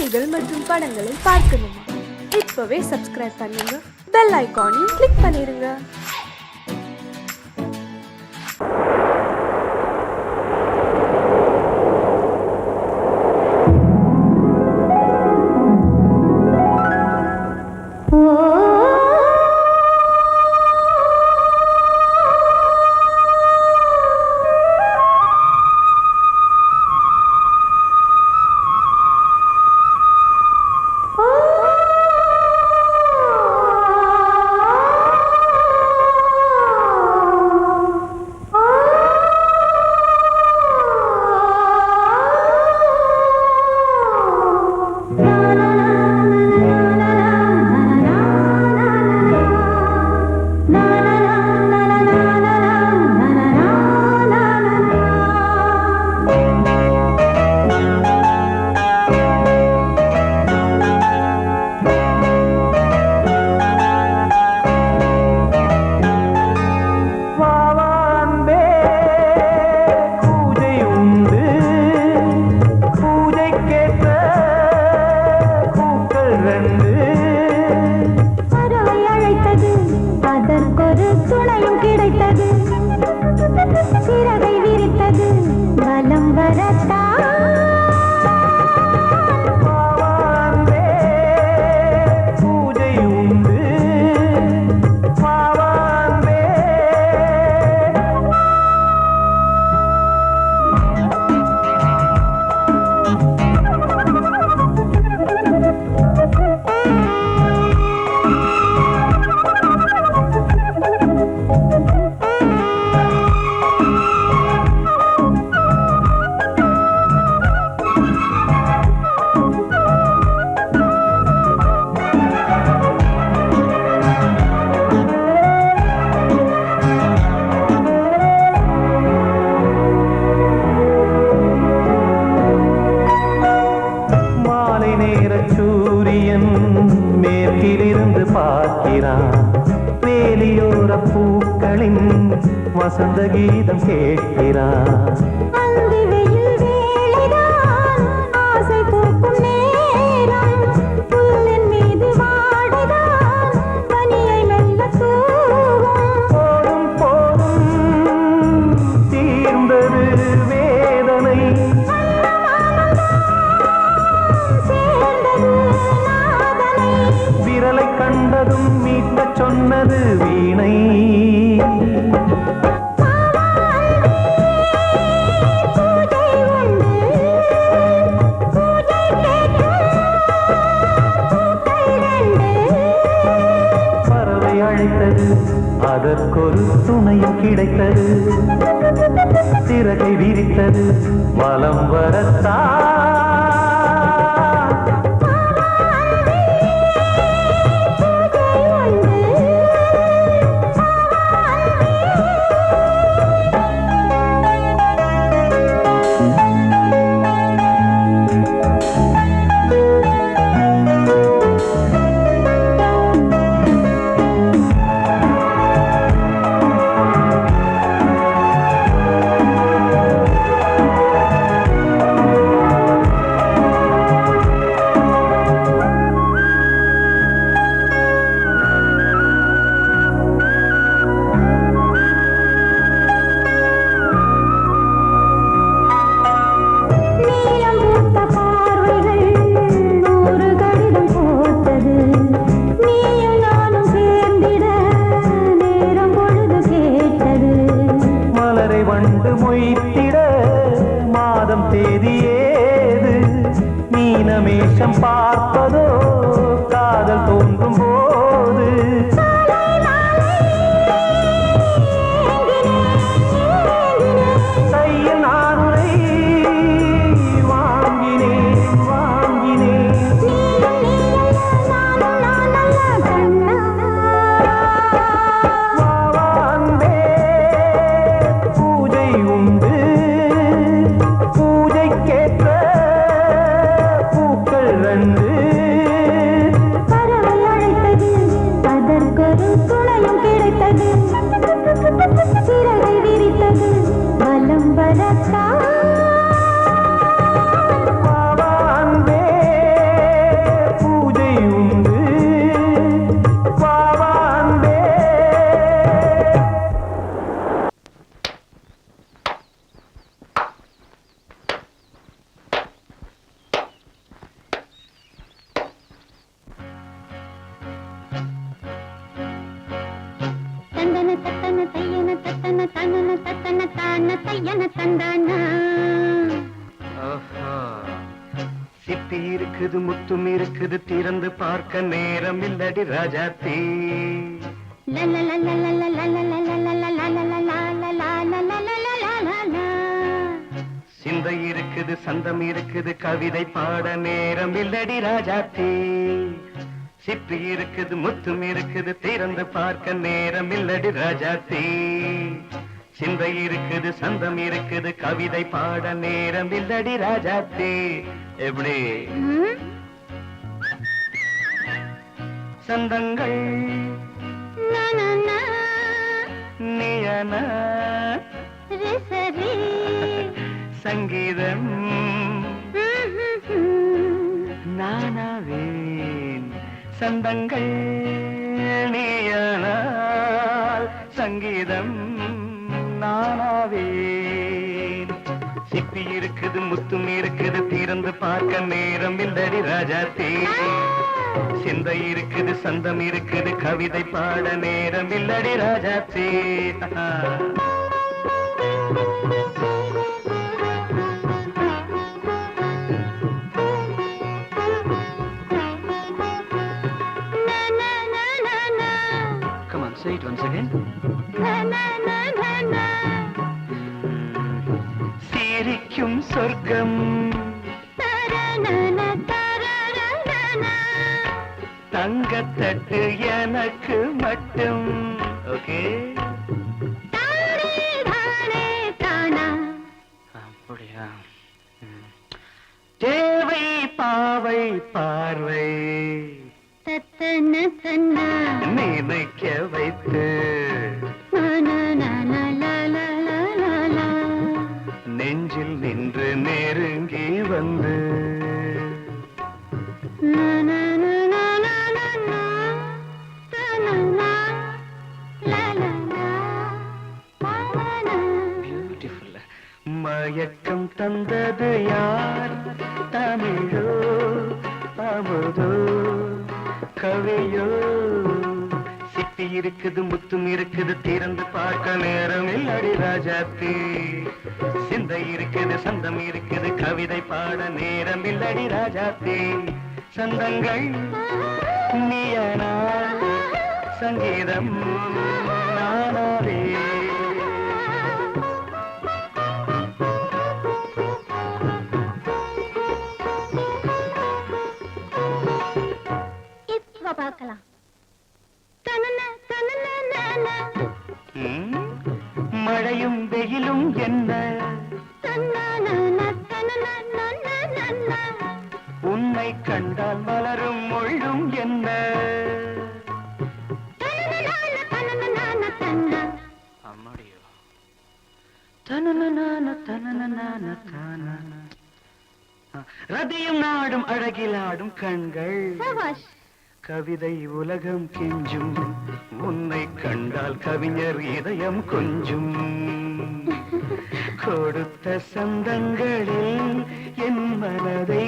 செய்திகள் மற்றும் படங்களை பார்க்கணுமா? இப்பவே சப்ஸ்கிரைப் பண்ணுங்க, பெல் ஐகானையும் கிளிக் பண்ணிருங்க. வேலியோர பூக்களின் வசந்த கீதம் கேட்கிறான். கண்டதும் மீட்ட சொன்னது வீணை. பறவை அழைத்தது, அதற்கொரு துணையும் கிடைத்தது. சிறகை விரித்தது, வலம் வரத்தான். வண்டு மொய்த்திட மாதம் தேதியேது, மீனமேஷம் பார்ப்பதோ காதல் தோன்றும் போது. கையில் நானுரை வாங்கினேன் வாங்கினேன். தையன தந்தானா சிப்பி இருக்குது முத்தும் இருக்குது திறந்து பார்க்க நேரம் இல்லடி ராஜாத்தி சிந்தை இருக்குது சந்தம் இருக்குது கவிதை பாட நேரம் இல்லடி ராஜாத்தி சிப்பி இருக்குது முத்தும் இருக்குது திறந்து பார்க்க நேரம் இல்லடி ராஜாத்தி சிந்தை இருக்குது சந்தம் இருக்குது கவிதை பாட நேரம் இல்லடி ராஜாத்தி எப்படி சந்தங்கள் நீயன சங்கீதம் நானாவேன் சந்தங்கள் நீயனால் சங்கீதம் நானாவேன் சிப்பி இருக்குது முத்தும் இருக்குது திறந்து பார்க்க நேரம் இல்லடி ராஜாத்தி சிந்தை இருக்குது சந்தம் இருக்குது கவிதை பாட நேரம் இல்லடி Rajathi Come on, say it once again. சிரிக்கும் சொர்க்கம் தங்கத்தட்டு எனக்கு மட்டும் ஓகே அப்படியா தேவை பாவை பார்வை நினைக்க வைத்து நெஞ்சில் நின்று நெருங்கி வந்து மயக்கம் தந்தது யார் தமிழோ அமுதோ கவியோ சிப்பி இருக்குது முத்தும் இருக்குது திறந்து பார்க்க நேரம் இல்லடி ராஜாத்தி சிந்தை இருக்குது சந்தம் இருக்குது கவிதை பாட நேரம் இல்லடி ராஜாத்தி சந்தங்கள் நீயனா சங்கீதம் நானாவே பார்க்கலாம் மழையும் வெயிலும் என்ன உன்னை கண்டால் மலரும் மொழியும் என்ன அம்மாடியோ ரதியும் நாடும் அழகிலாடும் கண்கள் கவிதை உலகம் கெஞ்சும் உன்னை கண்டால் கவிஞர் இதயம் கொஞ்சும் கொடுத்த சந்தங்களில் என் மனதை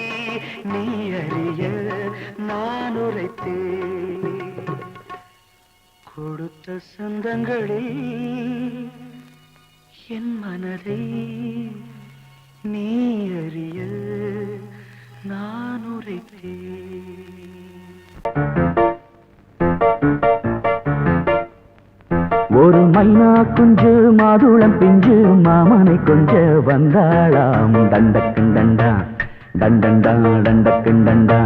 நீ அறிய நான் உரைத்தேன் கொடுத்த சந்தங்களில் என் மனதை நீ அறிய நான் உரைத்தேன் ஒரு மைனா குஞ்சு மாதுளம் பிஞ்சு மாமனை கொஞ்ச வந்தாளாம் தண்டக்குண்டண்டா டண்டண்டா டண்டக்குண்டண்டா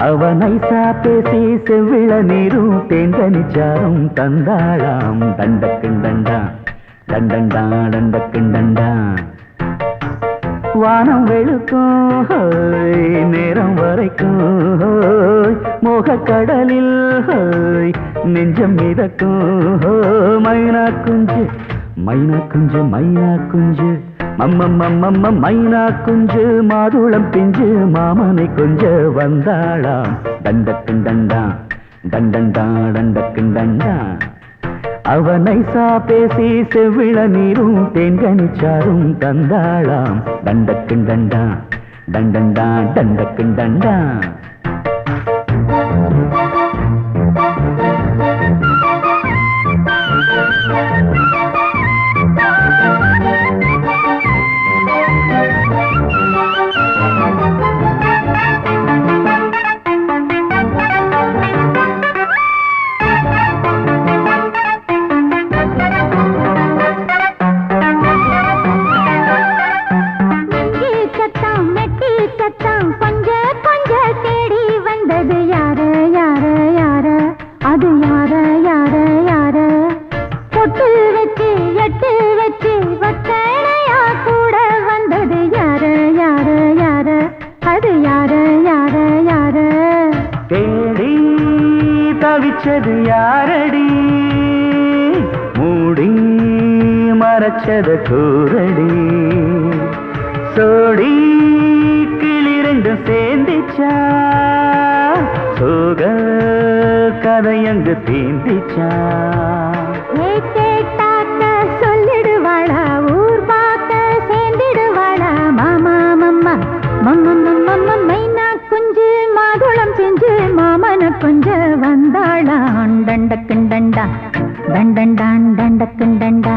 அவ நைசா பேசி செவ்விள நீரும் தேங்கனிச்சாரும் தந்தாளாம் தண்டக்குண்டண்டா டண்டண்டா டண்டக்குண்டண்டா வானம் வெளுக்கும் நேரம் வரைக்கும் மோகக்கடலில் நெஞ்சம் மிதக்கும் மைனா குஞ்சு மைனா குஞ்சு மைனா குஞ்சு மம்மம்மம்மம்ம மைனா குஞ்சு மாதுளம் பிஞ்சு மாமனை கொஞ்ச வந்தாளாம் தண்டக்குண்டண்டா டண்டண்டா டண்டக்குண்டண்டா அவ நைசா பேசி செவ்விள நீரும் தேன்கனிச்சாரும் தந்தாளாம் தண்டக்குண்டண்டா டண்டண்டா டண்டக்குண்டண்டா அடிச்சது யாரடி மூடி மறைச்சத கூரடி சோடி கிளி ரெண்டும் சேர்ந்துச்சா சோக கதையங்கு தீந்திச்சா கேட்டாக்க சொல்லிடுவாளா ஊர் பார்க்க சேர்ந்திடுவாளா மாமா மம்மா மம்ம மைனா குஞ்சு மாதுளம் செஞ்சு மாமன கொஞ்ச வந்தாளா டண்டக்குண்டண்டா டண்டண்டான் டண்டக்குண்டண்டா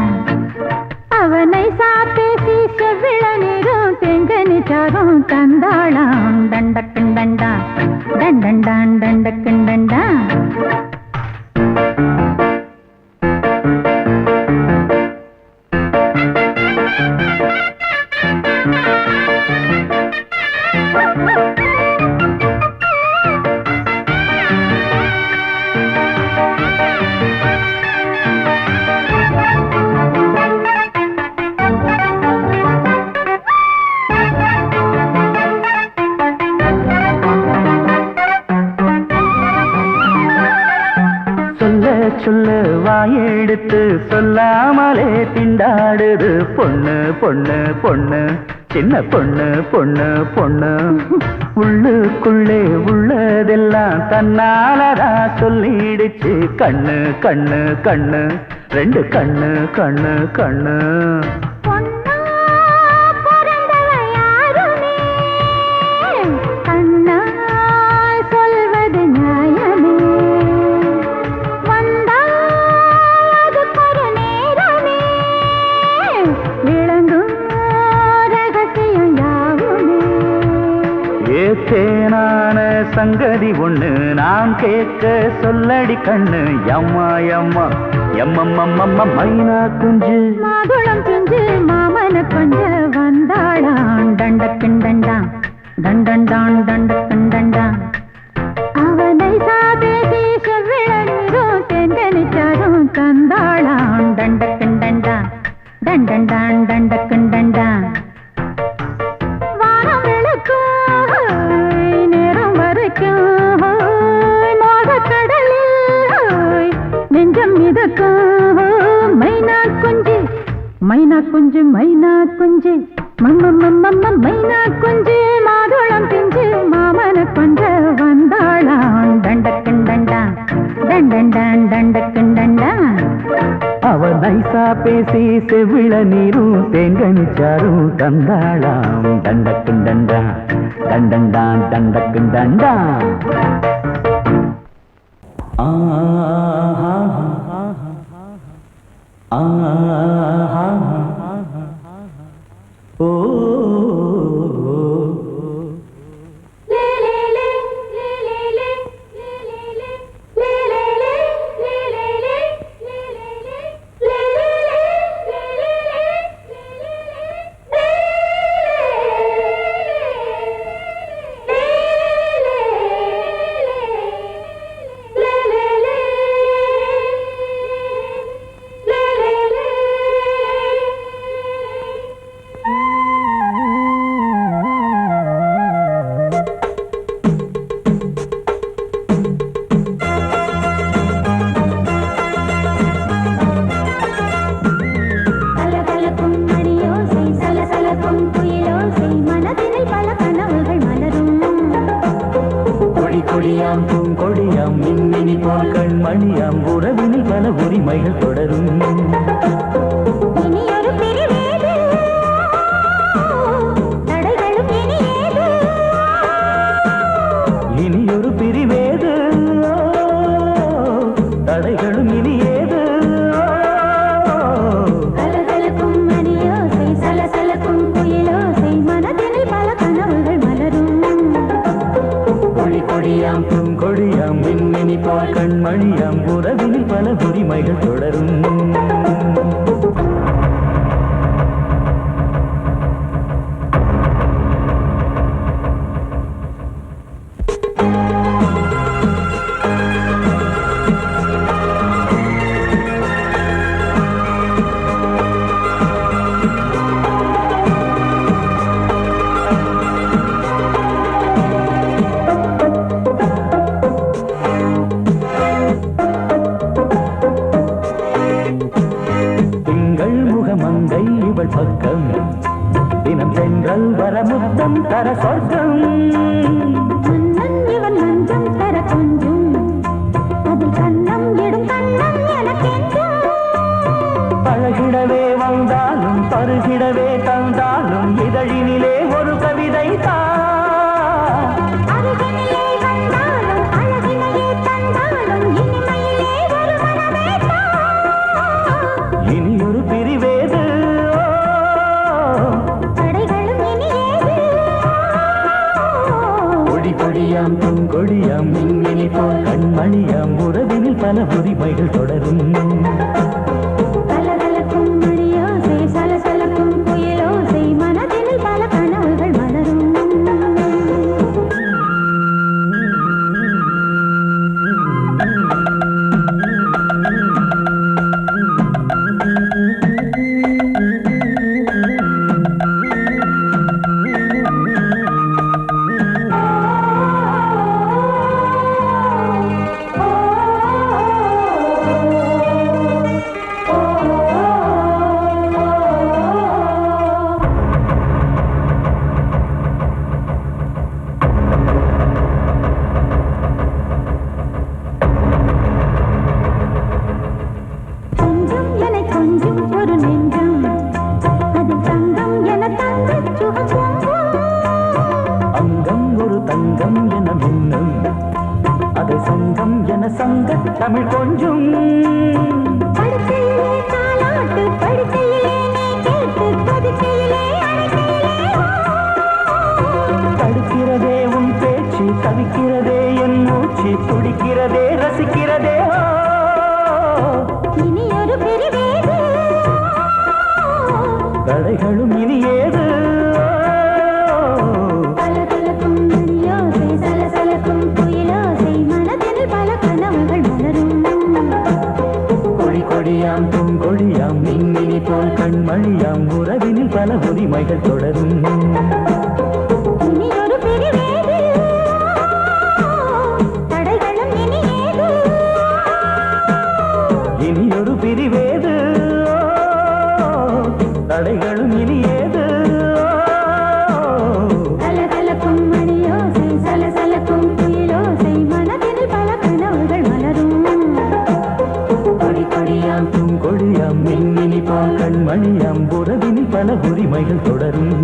அவனை சாப்பேசி செவ்விள நீரும் தெங்கனி சாரும் தந்தாளாம் டண்டக்குண்டண்டா டண்டண்டான் டண்டக்குண்டண்டா சொல்ல வாயெடுத்து சொல்லாமலே திண்டாடுது பொண்ணு பொண்ணு பொண்ணு சின்ன பொண்ணு பொண்ணு பொண்ணு உள்ளுக்குள்ளே உள்ளதெல்லாம் தன்னாலதா சொல்லிடுச்சு கண்ணு கண்ணு கண்ணு ரெண்டு கண்ணு கண்ணு கண்ணு தேனான சங்கதி ஒண்ணு நான் கேட்க சொல்லடி கண்ணு எம்மா எம்மா எம்மம்மம்மம்ம மைனா குஞ்சு மாதுளம் செஞ்சு மாமன கொஞ்ச வந்தாளான் டண்டக்குண்டண்டா டண்டண்டான் டண்டக்குண்டண்டா அவனை சாதேசி செவ்விள நீரும் தெண்டனிச்சாரும் தந்தாளான் டண்டக்குண்டண்டா டண்டண்டான் டண்டக்குண்டண்டா வானம் விளக்கும் நெஞ்சம் மிதக்கும் மைனா குஞ்சு மைனா குஞ்சு மைனா குஞ்சு மம்மம்மம்மம்ம மைனா குஞ்சு மாதுளம் பிஞ்சு மாமன கொஞ்ச வந்தாளான் தண்டக்குண்டண்டா தண்டண்டான் தண்டக்குண்டண்டா அவ நைசா பேசி செவிள நீரும் தேங்கனிச்சாரும் தந்தாளாம் தண்டக்குண்டண்டா தண்டண்டான் தண்டக்குண்டண்டா ஓ கொடியாம் பூங்கொடியாம் மின்மினி போல் கண்மணியாம் உறவினில் பல உரிமைகள் தொடரும் இனியொரு பிரிவேது தடைகளும் இனி ஏது கலகலக்கும் மணியோசை சலசலக்கும் குயிலோசை மனதினில் பல கனவுகள் மலரும் கொடியாம் பூங்கொடியாம் மின்மினி போல் கண்மணியாம் உறவினில் பல உரிமைகள் தொடரும் தர சொர்க்கம் மன்னன் இவன் மஞ்சம் தர கொஞ்சம் அதில் கண்ணம் இடும் கண்ணம் எனக்கென்றும் பழகிடவே வந்தாலும் பருகிடவே தந்தாலும் இதழினிலே ஒரு கவிதை அருகினிலே வந்தாலும் அழகினையே தந்தாலும் இனிமையிலே ஒரு மனமே இனியொரு பிரிவேது தடைகளும் இனியேது கொடி கொடியாம் பொங்கொடியாம் மின்மினி போல் கண்மணியாம் உறவினில் பல உரிமைகள் தொடரும் கலகலக்கும் மணியோசை சலசலக்கும் குயிலோசை மனதினில் பல கனவுகள் மலரும் கொஞ்சம் என கொஞ்சம் ஒரு நெஞ்சம் அது தங்கம் என தங்கச் சுகம் பொங்கும் அங்கம் ஒரு தங்கம் என மின்னும் அதை சங்கம் என சங்க தமிழ் கொஞ்சும் படுக்கையிலே தாலாட்டு படுக்கையிலே நீ கேட்டு கொதிக்கையிலே அணைக்கையிலே தடுக்கிறதே உன் பேச்சு தவிக்கிறதே என் மூச்சு துடிக்கிறதே ரசிக்கிறதே இனி ஒரு பிரிவேது தடைகளும் இனியேது கலகலக்கும் மணியோசை சலசலக்கும் குயிலோசை மனதில் பல கனவுகள் மலரும் கொடி கொடியாம் பூங்கொடியாம் மின்மினி போல் கண்மணியாம் உறவினில் பல உரிமைகள் தொடரும் இனி ஒரு பிரிவேது தடைகளும் இனியேது இனியொரு பிரிவேது தடைகளும் இனியேது கலகலக்கும் மணியோசை சலசலக்கும் குயிலோசை மனதில் பல கனவுகள் மலரும் கொடி கொடியாம் பூங்கொடியாம் மின்மினி போல் கண்மணியாம் உறவினில் பல உரிமைகள் தொடரும்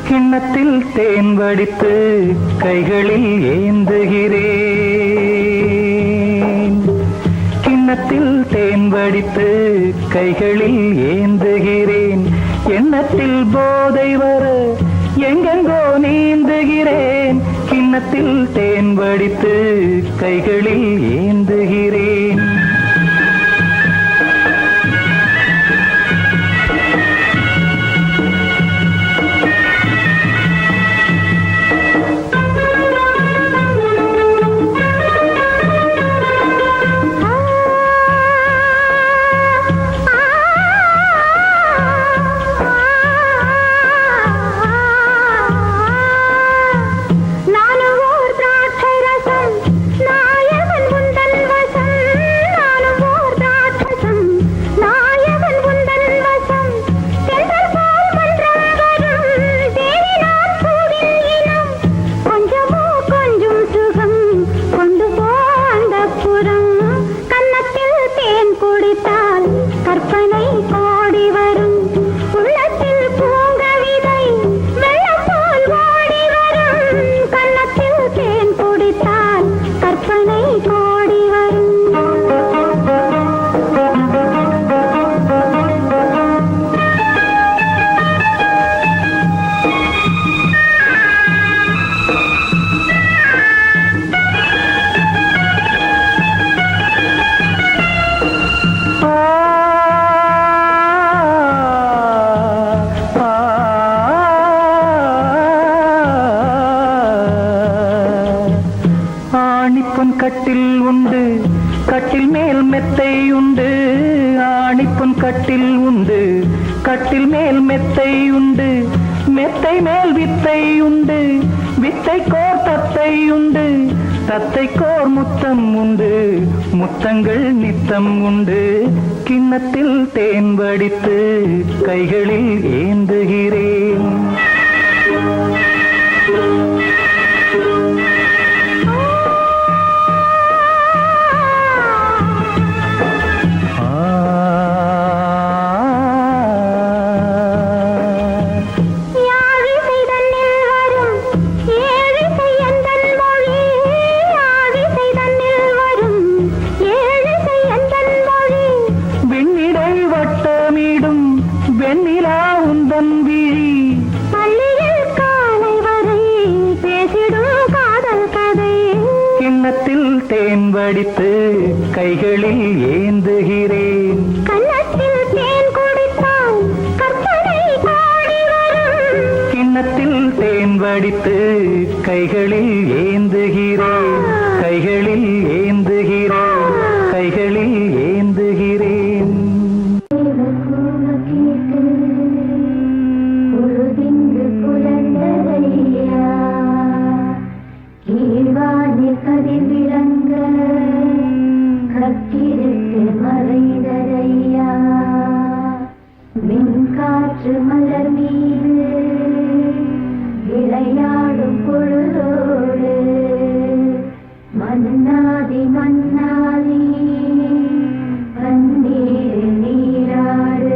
கிண்ணத்தில் தேன் வடித்து கைகளில் ஏந்துகிறேன் கிண்ணத்தில் தேன் வடித்து கைகளில் ஏந்துகிறேன் எண்ணத்தில் போதை வர எங்கெங்கோ நீந்துகிறேன் கிண்ணத்தில் தேன் வடித்து கைகளில் ஏந்துகிறேன் நானும் ஓர் திராட்சை ரசம் நாயகன் முந்தன் வசம் கட்டில் உண்டு, கட்டில் மேல் மெத்தை உண்டு. ஆணிப்பொன் கட்டில் உண்டு, கட்டில் மேல் மெத்தை உண்டு. மெத்தை மேல் வித்தை உண்டு, வித்தை கோர் தத்தை உண்டு. தத்தை கோர் முத்தம் உண்டு, முத்தங்கள் நித்தம் உண்டு. கிண்ணத்தில் தேன் வடித்து கைகளில் ஏந்துகிறேன். தேன் வடித்து கைகளில் ஏந்துகிறேன். கன்னத்தில் தேன் குடித்தால் கற்பனை பாடி வரும். கிண்ணத்தில் தேன் வடித்து கைகளில் ஏந்துகிறேன். கைகளில் ஏந்துகிறேன். கைகளில் ஏந்துகிறேன். கதிர் விளங்க கத்திருக்கு மறைதரையா. மின்காற்று மலர் மீது விளையாடும் பொழுதோடு மன்னாதி மன்னாதி கண்ணீர் நீராடு.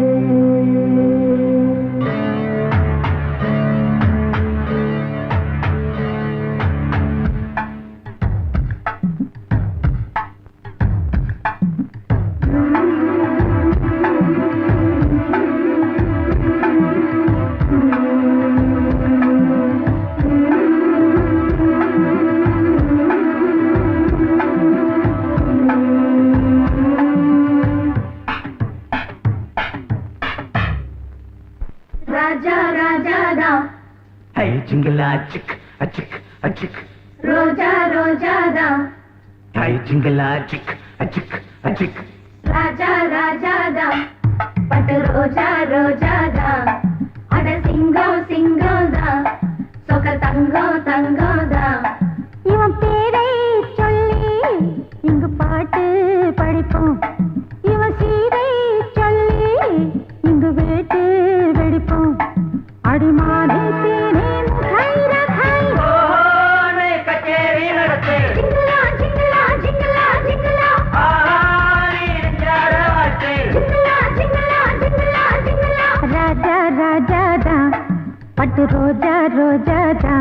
ராஜா ராஜாதா ஹை ஜிங்கலா சிக் அச்சிக் அச்சிக். ரோஜா ரோஜாதா ஹை ஜிங்கலா சிக் அச்சிக் அச்சிக். ராஜா ராஜாதா பட்டு ரோஜா ரோஜாதா. அட சிங்கம் சிங்கம்தா சொக்க தங்கம் தங்கம்தா. இவன் பேரை சொல்லி இங்கு பாட்டு படிப்போம். இவன் சீரை சொல்லி இங்கு வேட்டு வெடிப்போம். அடிமானே தேனே முகை ரகை கச்சேரி நடத்து. ஜிங்கலா ஜிங்கலா ஜிங்கலா ஜிங்கலா. ஜிங்கலா ஜிங்கலா ஜிங்கலா ஜிங்கலா. ராஜா ராஜாதா பட்டு ரோஜா ரோஜாதா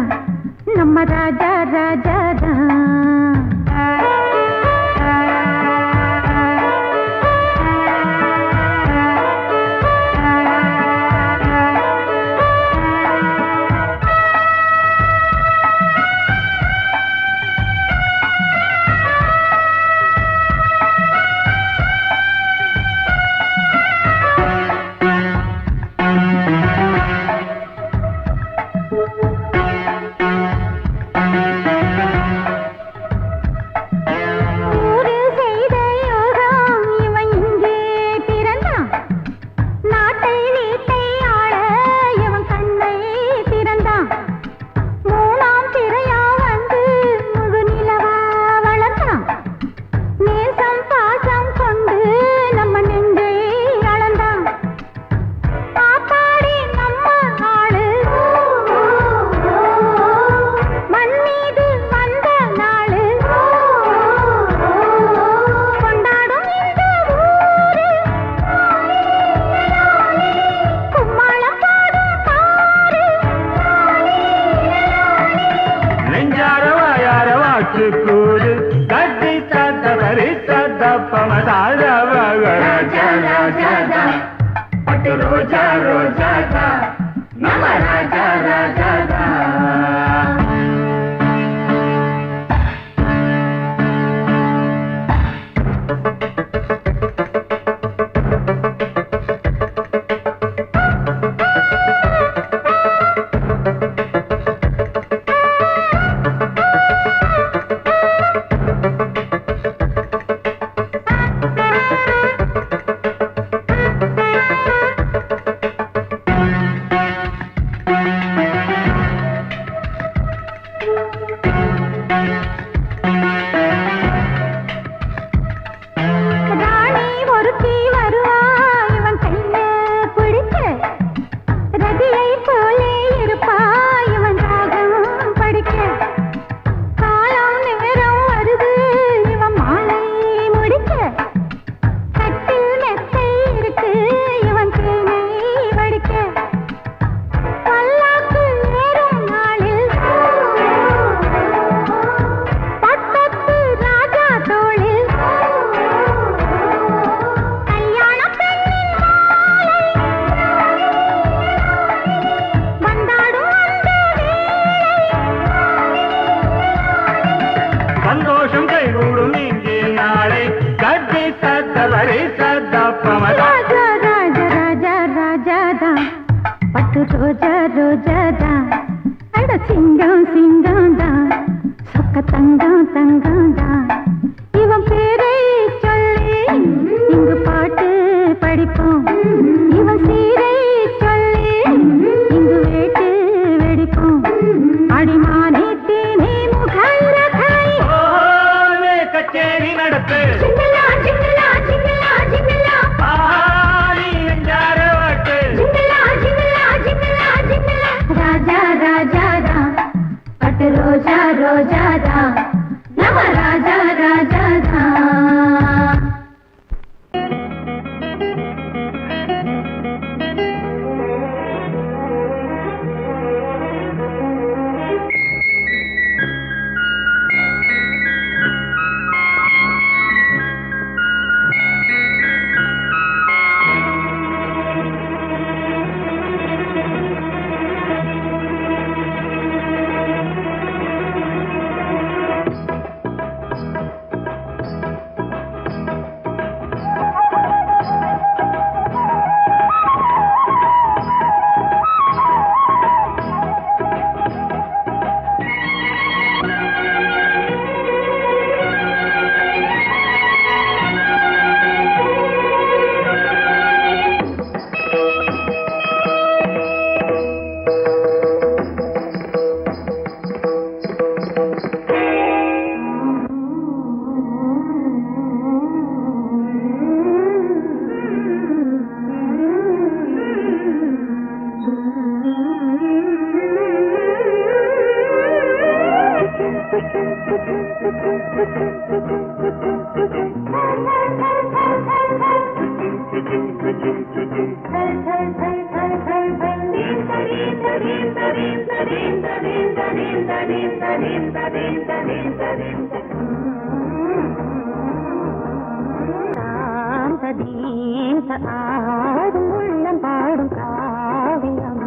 நம்ம ராஜா ராஜாதா. ரோஜா ரோஜா தான் அட சிங்கம் சிங்கம் தான் சொக்க தங்கம் தங்கம் தான் இவன் பேரை சொல்லி இங்கு பாட்டு படிப்போம் இவன் சீரை சொல்லி இங்கு வேட்டு வெடிப்போம் அடிமானே தேனே முகந்த தாய் கச்சேரி நடத்து சிங்கலா சிங்கலா சிங்கலா சிங்கலா ஆடி நெஞ்சார வாட்டு சிங்கலா சிங்கலா சிங்கலா சிங்கலா ராஜா ராஜா ரா பட்டு ரோஜா ரோஜா ரா நம ராஜா ராஜா ரா ஆடும் உள்ளம் பாடும் காவியம்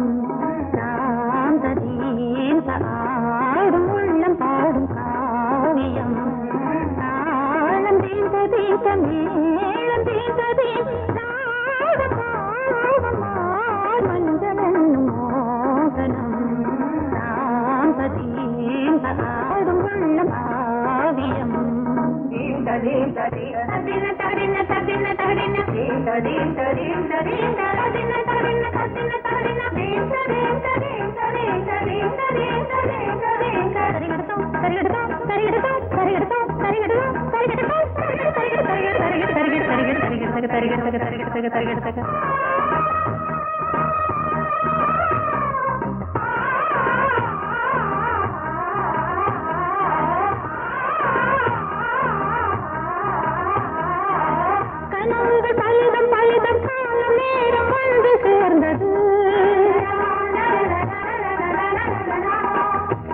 சாந்ததீன் ஆடும் உள்ளம் பாடும் காவியம் தாளம் தீந்ததீந்த மேளம் தீந்ததீன் மஞ்சளும் மோகனம் சாந்ததீன் ஆடும் உள்ளம் காவியம்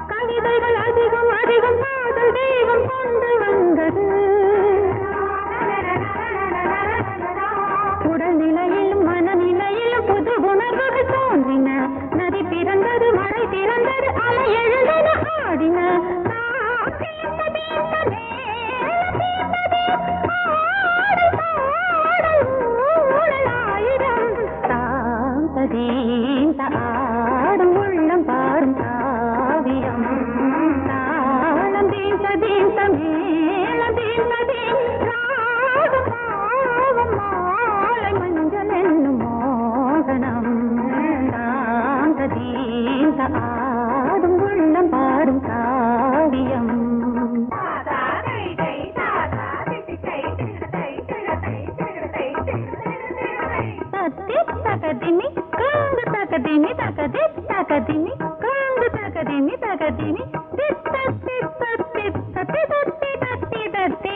கவிதைகள் அதிகம் அதிகம் காதல் தெய்வம் கொண்டு வந்தது உடல்நிலையிலும் மனநிலையிலும் புது உணர்வுகள் தோன்றின நதி பிறந்தது மழை பிறந்தது அலை எழுந்தன ஆடின ஆடும் உள்ளம் பாடும் காவியம் தாளம் தீந்த தீந்த மேளம் தீந்ததே ராகம் பாவம் மாலை மஞ்சள் என்னும் மோகனம் தாந்த தீந்த ஆடும் உள்ளம் பாடும் காவியம் தகதினி காங்கு தகதினி தகதி தகதினி காங்கு தகதினி தகதினி தித்த தித்த தித்த தித்தி தத்தி தத்தி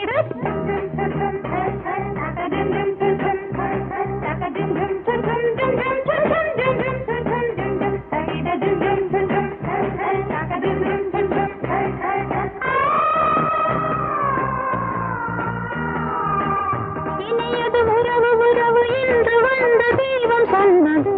இனியது உறவு உறவு என்று வந்த தெய்வம் சொன்னது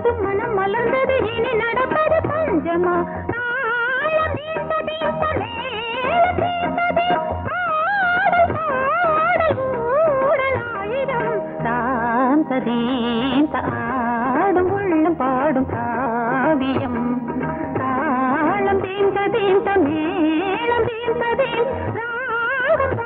மலர்ந்தது மனம் மலர்ந்தது இனி நடப்பது பஞ்சமா தாளம் தீர்த்ததே மேளம் தீர்த்ததே ஆடல் பாடல் ஊடல் ஆயிரம் தான் சதீன் ஆடும் உள்ளம் பாடும் காவியம் தாளம் தீர்த்ததே மேளம் தீர்த்ததே ராகம்